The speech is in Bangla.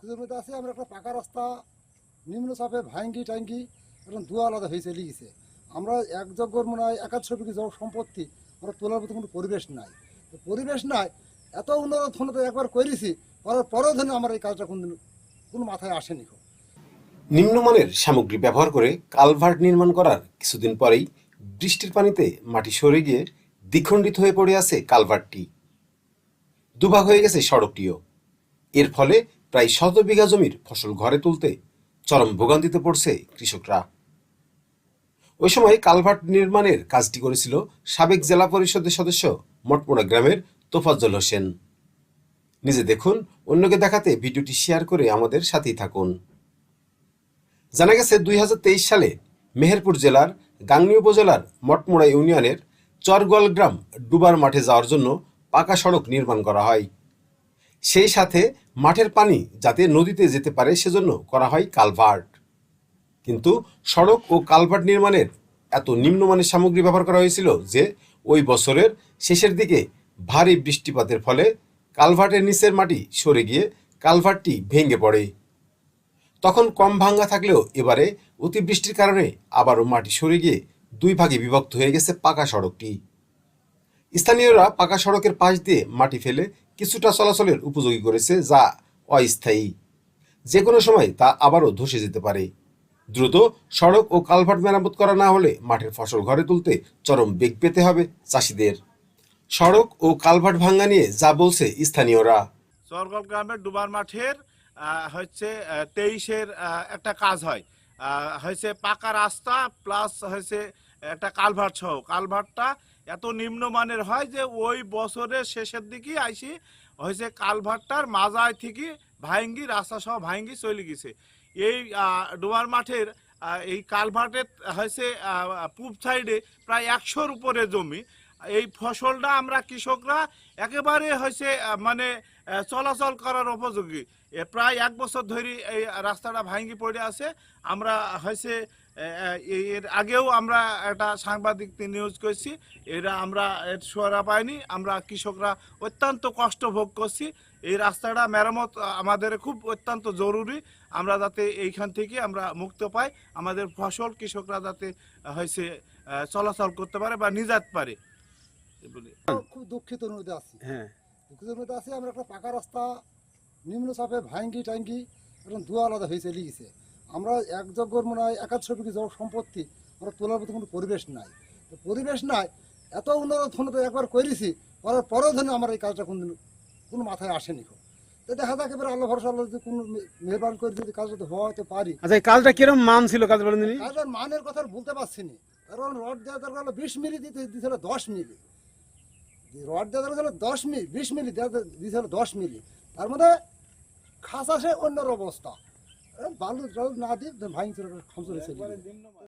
জমিতে আছে আমরা একটা পাকা রাস্তা নিম্নচাপে ভাঙ্গি টাঙ্গি এখন দুয়া আলাদা হয়েছে লিখেছে। আমরা একযোগ্যর মনে হয় 71 বিঘি সম্পত্তি আমরা তোলার মতো কোনো পরিবেশ নাই। তো পরিবেশ নাই, এত উন্নত ধরনের একবার করেছি, করার পরেও ধরে আমার এই কাজটা কোনো মাথায় আসেনি। নিম্নমানের সামগ্রী ব্যবহার করে কালভার্ট নির্মাণ করার কিছুদিন পরেই বৃষ্টির পানিতে মাটি সরে গিয়ে দ্বিখণ্ডিত হয়ে পড়ে আছে কালভার্টটি। দুভাগ হয়ে গেছে সড়কটিও। এর ফলে প্রায় 100 বিঘা জমির ফসল ঘরে তুলতে চরম ভোগান্তিতে পড়ছে কৃষকরা। ওই সময় কালভার্ট নির্মাণের কাজটি করেছিল সাবেক জেলা পরিষদের সদস্য মঠমোড়া গ্রামের তোফাজ্জল হোসেন। নিজে দেখুন, অন্যকে দেখাতে ভিডিওটি শেয়ার করে আমাদের সাথেই থাকুন। জানা গেছে 2023 সালে মেহেরপুর জেলার গাংনী উপজেলার মঠমোড়া ইউনিয়নের চরগোয়াল গ্রাম ডুবার মাঠে যাওয়ার জন্য পাকা সড়ক নির্মাণ করা হয়। সেই সাথে মাঠের পানি যাতে নদীতে যেতে পারে সেজন্য করা হয় কালভার্ট। কিন্তু সড়ক ও কালভার্ট নির্মাণের এত নিম্নমানের সামগ্রী ব্যবহার করা হয়েছিল যে ওই বছরের শেষের দিকে ভারী বৃষ্টিপাতের ফলে কালভার্টের নিচের মাটি সরে গিয়ে কালভার্টটি ভেঙে পড়ে। তখন কম ভাঙ্গা থাকলেও এবারে অতিবৃষ্টির কারণে আবারও মাটি সরে গিয়ে দুই ভাগে বিভক্ত হয়ে গেছে পাকা সড়কটি। স্থানীয়রা পাকা সড়কের পাশ দিয়ে মাটি ফেলে কিছুটা চলাচলের উপযোগী করেছে, যা অস্থায়ী। যে কোনো সময় তা আবারও ধসে যেতে পারে। দ্রুত সড়ক ও কালভার্ট মেরামত করা না হলে মাঠের ফসল ঘরে তুলতে চরম বেগ পেতে হবে চাষিদের। সড়ক ও কালভার্ট ভাঙ্গা নিয়ে যা বলছে স্থানীয়রা। চরগোয়াল গ্রামের ডুবার মাঠের হচ্ছে 23-এর একটা কাজ হয়, হয়েছে পাকা রাস্তা প্লাস হয়েছে একটা কালভার্ট সহ। কালভার্টটা এত নিম্নমানের হয় যে ওই বছরের শেষের দিকেই আইসি হয়েছে কালভার্টটার মাজায় থেকে ভাঙ্গি রাস্তা সহ ভাঙ্গি চলে গেছে। এই ডুবার মাঠের এই কালভার্টের হয়েছে পূব সাইডে প্রায় 100-র উপরে জমি। এই ফসলটা আমরা কৃষকরা একেবারে হয়েছে মানে চলাচল করার উপযোগী। প্রায় 1 বছর ধরে এই রাস্তাটা ভাঙ্গি পড়ে আছে। আমরা হয়েছে এর আগেও আমরা একটা সাংবাদিক নিউজ করেছি, এরা আমরা সোয়ারা পাইনি। আমরা কৃষকরা অত্যন্ত কষ্ট ভোগ করছি। এই রাস্তাটা মেরামত আমাদের খুব অত্যন্ত জরুরি। আমরা যাতে এইখান থেকে আমরা মুক্ত পাই, আমাদের ফসল কৃষকরা যাতে হয়েছে চলাচল করতে পারে বা নিজাত পারে। খুব দুঃখিত নদী আছি, দুঃখিত নদী আছি আমরা একটা পাকা রাস্তা নিম্নচাপে ভাঙ্গি টাঙ্গি এখন দুয়া আলাদা হয়েছে লিখেছে। আমরা একযোগ্যর মনে হয় 71 বিঘি সম্পত্তি আমরা তোলার মতো কোনো পরিবেশ নাই। তো পরিবেশ নাই, এত উন্নত ধরনের একবার করেছি, করার পরেও ধরে আমার এই কাজটা কোনো মাথায় আসেনি। তো দেখা যাক এবার আল্লাহ ভরসা, আল্লাহ যদি কোনো মেহরবান করে যদি কাজ যদি হওয়াতে পারি। আচ্ছা, এই কাজটা কিরকম মান ছিল কাজ বলেন? কাজের মানের কথা বলতে পারছি না, কারণ রড দেওয়া দরকার হলো 20 মিলি, দিতে হলো 10 মিলি। রড দেওয়া দরকার হলো 10 মিলি, 20 মিলি দিতে হলো 10 মিলি। তার মধ্যে খাসা সে অন্যর অবস্থা, বালু না দিয়ে ভাঙি খামচুরে